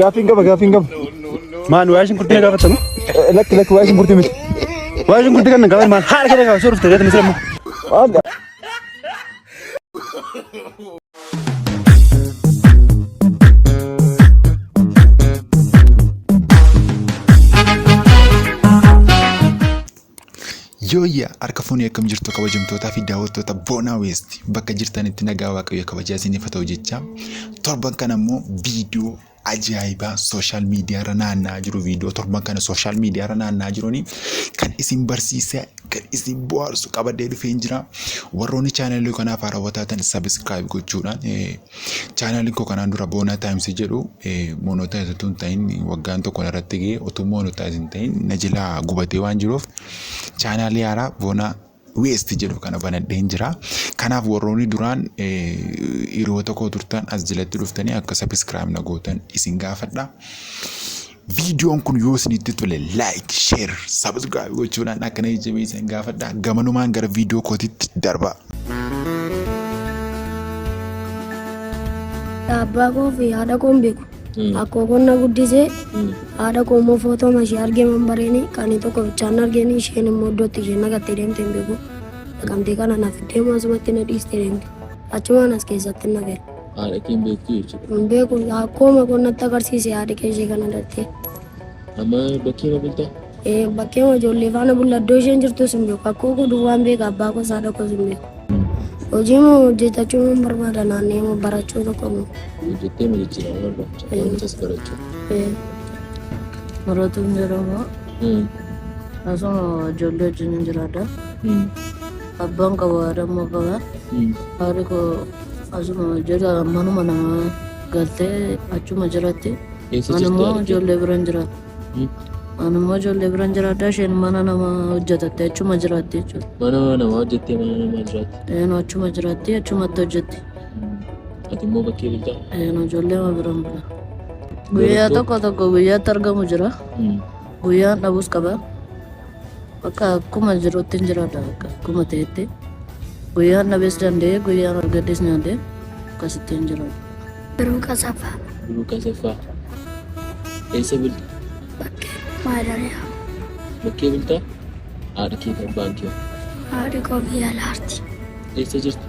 Gaaffiin qaba. Maan waa'ee shunkurtii gaafatamu? Lakki waa'ee shunkurtii miti. Waa'ee shunkurtii kan gaafatan maal haala kee gaafatu sooruf ta'ee misirama. Yooyyaa harka fuunii akkam jirtu kabajamtootaa fi daawwattoota Boonaa West bakka jirtanitti nagaa waaqayyo kabajaa isiniif haa ta'u jecha torban kana immoo viidiyoo ajaa'ibaa sooshaal miidiyaarra naanna'aa jiru viidiyoo torban kana sooshaal miidiyaarra naanna'aa jiruuni kan isin barsiisaa kan isin bohaarsu qabadee dhufee jira warroonni chaanalii kanaaf haarawwataa ta'an sabiskiraayib gochuudhaan chaanaliin koo kanaan dura Boonaa Taayimsii jedhu moonotaayiz utuu hin ta'in waggaan tokko irratti ga'ee utuu moonotaayiz hin ta'in na jalaa gubatee waan jiruuf chaanalii haaraa Boonaa West jedhu kana banadheen jira. Kanaaf warroonni duraan yeroo tokko turtan as jalatti dhuftanii akka sabiskiraayib na gootan isin gaafadha. Viidiyoon kun yoo isinitti tole like, share, sabiskiraayib gochuudhaan akkana jajjabeessan gaafadha. Gamanumaan gara viidiyoo kootitti darba. Abbaa koo fi haadha koo hin beeku. Akkoo qonna guddisee haadha koo immoo footoo mashii argeeman bareeni kan tokko bichaan argeeni isheen immoo iddootti isheen naqattee deemte hin beeku. Naqamtee kana naaf deemu asumatti na dhiistee deemte. Achumaan as keessatti na gale. Haadha kee hin beektu jechuudha. Hin beeku akkooma qonnatti agarsiise haadha kee ishee kana dhattee. Amma bakkee ma bultaa? Bakkee ma ijoollee faana bulla iddoo isheen jirtus hin beeku. Akkoo godhu waan beeka abbaa koo haadha koos hin beeku. Hojii moo hojjetachuu hin barbaada naannee moo barachuu tokko moo? Hojjettee ma jechuudha barbaachaa? Wantas barachuu. Baratuun jedhamu. Asuma ijoollee wajjin hin jiraadha. Abbaan qaba haadha immoo qaba. Haadhi koo asuma jira manuma nama galtee achuma jiratti. Ani immoo ijoollee biraan jiraadha. Ani immoo ijoollee biraan jiraadha isheen mana nama hojjetatte achuma jiraatti jechuudha. Mana nama hojjettee mana nama jiraatti? Achuma jiraatti achumatti hojjetti. Ati immoo bakkee bultaa? Ijoollee ma biraan bula. Guyyaa tokko guyyaatti argamu jira. Guyyaan dhabus qaba. Bakka akkuma jirutti hin jiraadha bakka akkuma ta'etti. Guyyaan dhabees danda'e guyyaan argaddees nyaadde akkasitti hin jiraadha. Biruu Kasaffaa. Biruu Kasaffaa. Eessa bulta? Bakkee Maadariyaa. Bakkee bultaa? Haadha kee kan baankii? Haadhi koo biyya alaarti. Eessa jirti?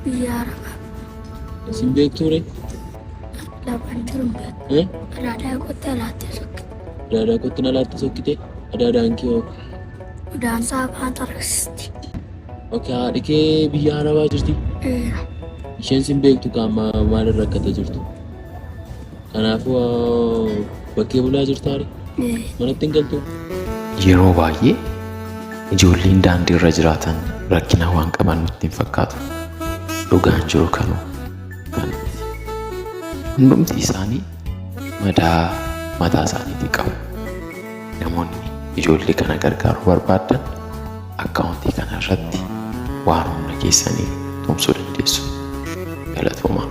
Biyya Arabaa. Isin beektuu ree? Lafaan jiru hin beeku. Adaadaa kootti alaattee sokkite. Adaadaa kootti alaattee sokkite? Adaadaan kee hoo? Udaansaa afaan tarreessisti. Okay, haadhi kee biyya Arabaa jirti? Isheen sin beektu qaama maalirra rakkatee jirtu? Kanaafuu bakkee bulaa jirtu haadhi? Manatti hin galtu? Yeroo baay'ee ijoolleen daandii irra jiraatan rakkina waan qaban nutti hin fakkaatu. Dhugaan jiru kanuu hundumti isaanii mataa isaaniitii qabu. Namoonni ijoollee kana gargaaruu barbaadan akkaawuntii kana irratti waan humna keessanii tumsuu dandeessu. Galatoomaa.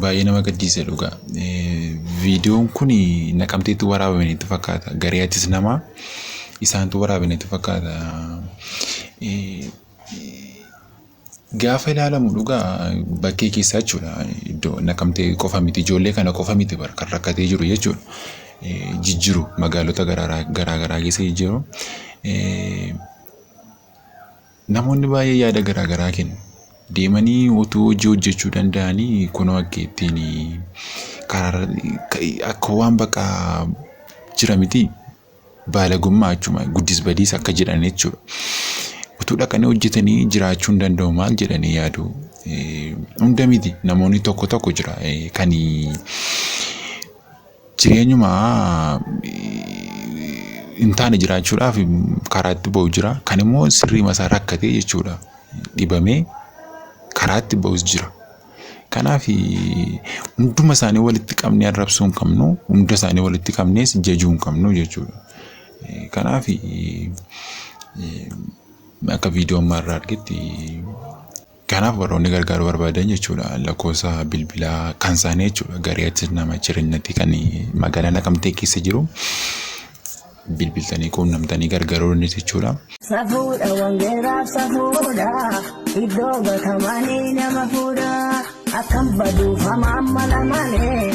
Baay'ee nama gaddisiisa dhugaa. Viidiyoon kun naqamteetti waraabamanitti fakkaata. Gareetis nama isaantu waraabamanitti fakkaata. Gaafa ilaalamu dhugaa bakkee keessa jechuudha. Iddoo naqamtee qofa miti ijoollee kana qofa miti kan rakkatee jiru jechuudha. Jijjiiru magaalota garaagaraa keessa jijjiiru. Namoonni baay'ee yaada garaagaraa kennu. Deemanii utuu hojii hojjechuu danda'anii kun akka ittiin karaa akka waan bakka jira miti baalagummaa achuma guddis badiis akka jedhan jechuudha. Utuu dhaqanii hojjetanii jiraachuu hin danda'u maal jedhanii yaadu. Hunda miti namoonni tokko jira kan jireenyuma hin taane jiraachuudhaaf karaatti ba'u jira. Kan immoo sirrii masaa rakkatee jechuudha. Dhibamee karaatti ba'us jira. Kanaaf hunduma isaanii walitti qabnee arrabsuu hin qabnu, hunda isaanii walitti qabnees jajuu hin qabnu jechuudha. Kanaaf akka viidiyoon marraa argetti kanaaf warroonni gargaaruu barbaadan jechuudha. Lakkoofsa bilbilaa kan isaanii jechuudha. Gareetti nama jireenyatti kan magaalaa Naqamtee keessa jiru. Bilbiltanii quunnamtanii gargaaruu dandeessu jechuudha. Safuudha wangeeraaf safuudha iddoo gatamanii nama fuudha akkam baduuf hamaan mala malee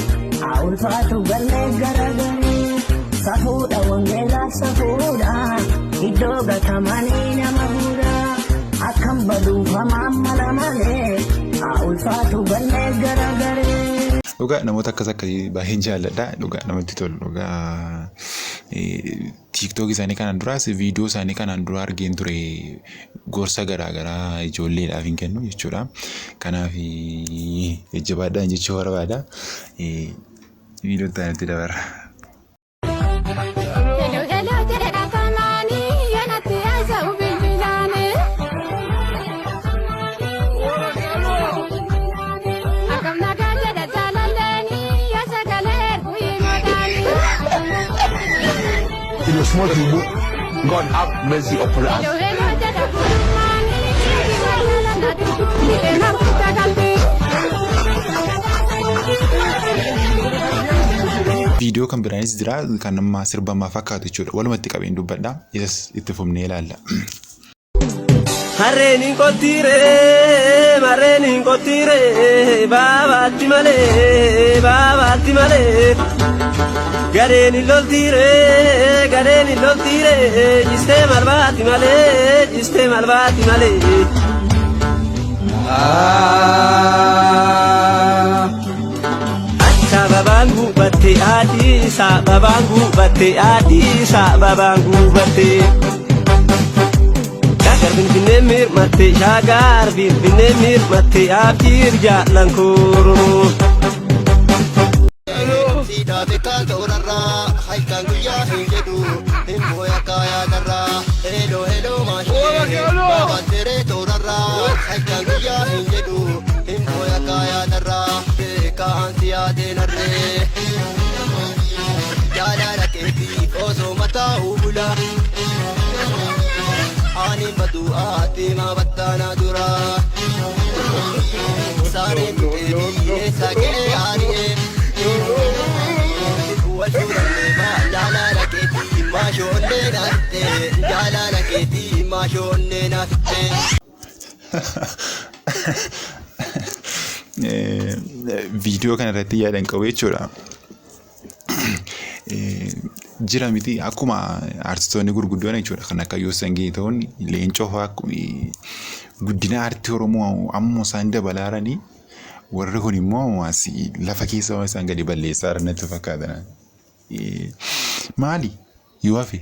ulfaatu gallee garagalee safuudha wangeelaa safuudha iddoo gatamanii nama fuudha akkam baduuf hamaan mala malee ulfaatu gallee garagalee. Dhugaa namoota akkasii baay'een jaalladha. Dhugaa namatti tolu. Dhugaa TikTok isaanii kanaan duraas viidiyoo isaanii kanaan dura argeen ture gorsa garaagaraa ijoolleedhaaf hin kennu jechuudha. Kanaaf jajjabaadhaan jechuu barbaada. Viidiyoo isaaniitti dabarra. In a small room, God have mercy upon us. Viidiyoo kan biraanis jira kan nama sirbamaa fakkaatu jechuudha. Walumatti qabeen dubbadha. Isas itti fufnee ilaalla. Harreen hin qottire baabaatti malee gadeen hin loltire jistee malbaatti malee sababaan gubatte sababaan gubatte Finfinnee mirmatte shaagar Finfinnee mirmatte afir jaallan koro. Sida bekan torarra haikan guyyaa hin jedhu hin boya kaya darra hello maashee babatere torarra haikan guyyaa hin jedhu hin boya kaya darra bekan siyaate narree jaalala keetii osoo mataa hubula. Ani badu ati ma batana dura sare tuebi sage ani walurale ma jala raketi ma shonne natte Viidiyoo kana irratti yaadan qabu jechuudha. Jira miti akkuma artistoonni gurguddoon jechuudha kan akka Yoosan Geetahuun Leencoo fa'aa guddina aartii Oromoo ammoo isaan dabalaaranii warri kun immoo lafa keessa isaan gadi balleessaa natti fakkaatan. Maali yoo hafe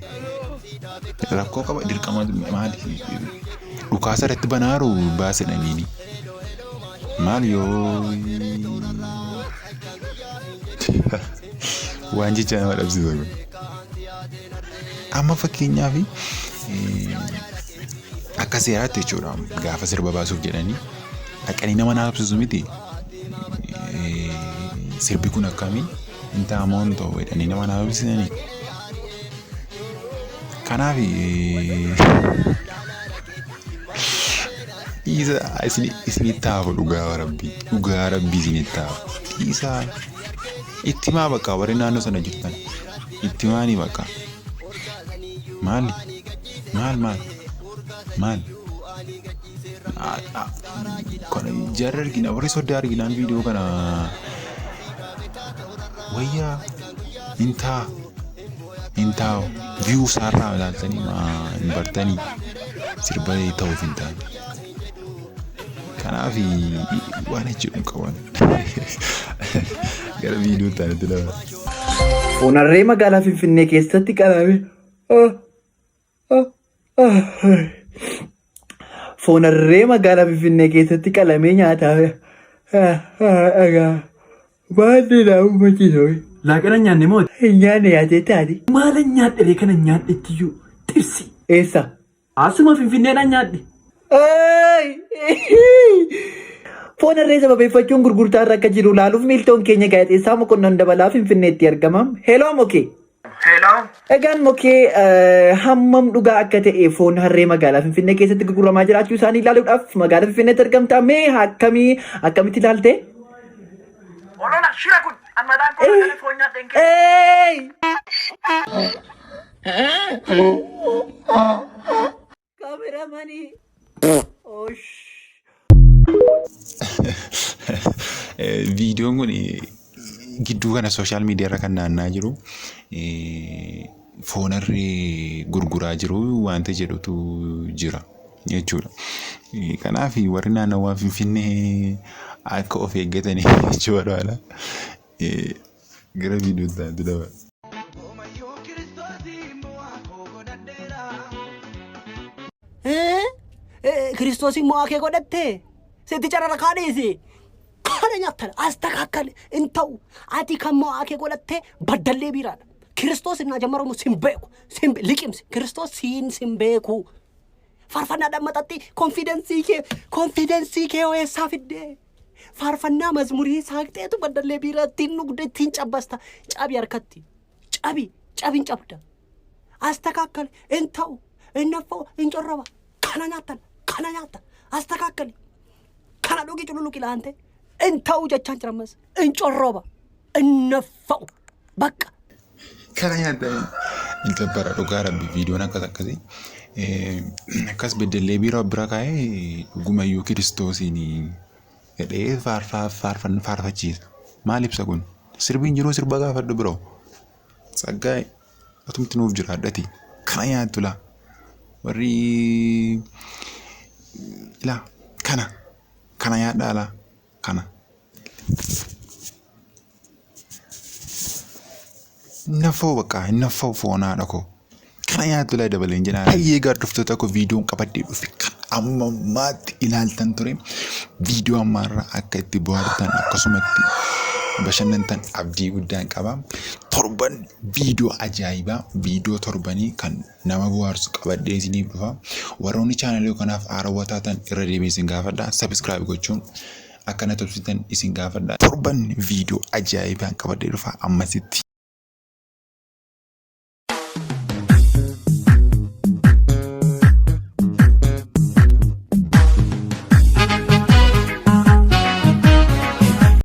rakkoo qaba dirqama maali dhukaasa irratti banaaru baasedhaniini maali yoo waan jecha nama dhabsiisa kun. Amma fakkeenyaaf akka seeraatti jechuudha gaafa sirba baasuuf jedhanii dhaqanii nama naafsisu miti. Sirbi kun akkamii hin taa'amoon ta'u jedhanii nama naafsisanii. Kanaaf isinitti taafu dhugaa rabbii isinitti taafu. Isaa itti maa bakka warri naannoo sana jirtan itti maanii bakka. Maal kana jarri argina warri sodaa arginaan viidiyoo kana wayyaa hin taa'u viyuu isaarraa ilaaltanii hin bartanii sirba ta'uuf hin taane. Kanaaf waan jedhu qaban gara viidiyoo taanatti daba. Foonarree magaalaa Finfinnee keessatti qabame. Foonarree magaalaa Finfinnee keessatti qalamee nyaataaf baay'ee naaf machiisa. Laaqana nyaanne moo? Nyaanne yaatee taati. Maala nyaadhe kana nyaadhettiyyuu tirsi. Eessa? Asuma Finfinneedhaan nyaadhe. Foonarree sababeeffachuun gurgurtaa irra akka jiru laaluuf miiltoon keenya gaazexeessaa Mokonnon Dabalaa Finfinneetti argamam. Heloo Mokee. Egaan Mokee hammam dhugaa akka ta'e foon harree magaalaa Finfinnee keessatti gurguramaa jiraachuu isaanii ilaaluudhaaf magaalaa Finfinneetti argamta. Mee akkamitti ilaalte? Olola shira kun ammadaan kun foon nyaadheen Kameramanii. Viidiyoon kun gidduu kana kana social media irra kan naannaa jiru foonarri gurguraa jiru wanta jedhutu jira jechuudha. Kanaaf warri naannawaa Finfinnee akka of eeggatanii jechuudha. Gara viidiyoo taatu daba. Kiristoosin mo'aa kee godhattee sitti carara kaadhiisi. Kana nyaattan astakakkale hin ta'u. Ati kan mo'aa kee godhattee baddallee biiraadha. Kiristoos innaa jammaramu sin beeku. Liqimsi. Kiristoos sin beeku. Faarfannaadhaan maxxatti konfidensii kee ho'eessaa fiddee. Faarfannaa mazmurii saaqxeetu baddallee biiraa ittiin dhugde ittiin cabbasta. Cabi harkatti. Cabin cabda. Astakakkale hin ta'u. Hin naffa'u hin corroba. Kana nyaata astakakkali kana dhugi cululuqi laante in ta'u jechaan jiramas in corroba in naffa'u bakka kana nyaata in tabbara dhugaa rabbi viidiyoon akkasii akkas beddellee biiroo bira kaa'ee dhugumayyuu Kiristoosiin jedhee faarfachiisa. Maal ibsa kun? Sirbiin jiruu sirba gaafadhu biroo saggaa'e atumti nuuf jiraadhati kana nyaattu laa. Warri la kana yaadhaa la kana nafoo bakka nafoo foonaa dhako kana yaaddu la dabaleen jedhaa hayyee gaadduftota ko viidiyoon qabadhee dhufe kan amma maatti ilaaltan ture viidiyoo ammaarra akka itti bohaartan akkasumatti bashannantan abdii guddaan qaba. Torban viidiyoo ajaa'ibaa viidiyoo torbanii kan nama bohaarsu qabadhee isiniif dhufa. Warroonni chaanalii kanaaf haarawaa taatan irra deebiin isin gaafadha. Subscribe gochuun akkana tolchitan isin gaafadha. Torban viidiyoo ajaa'ibaan qabadhee dhufa ammasitti.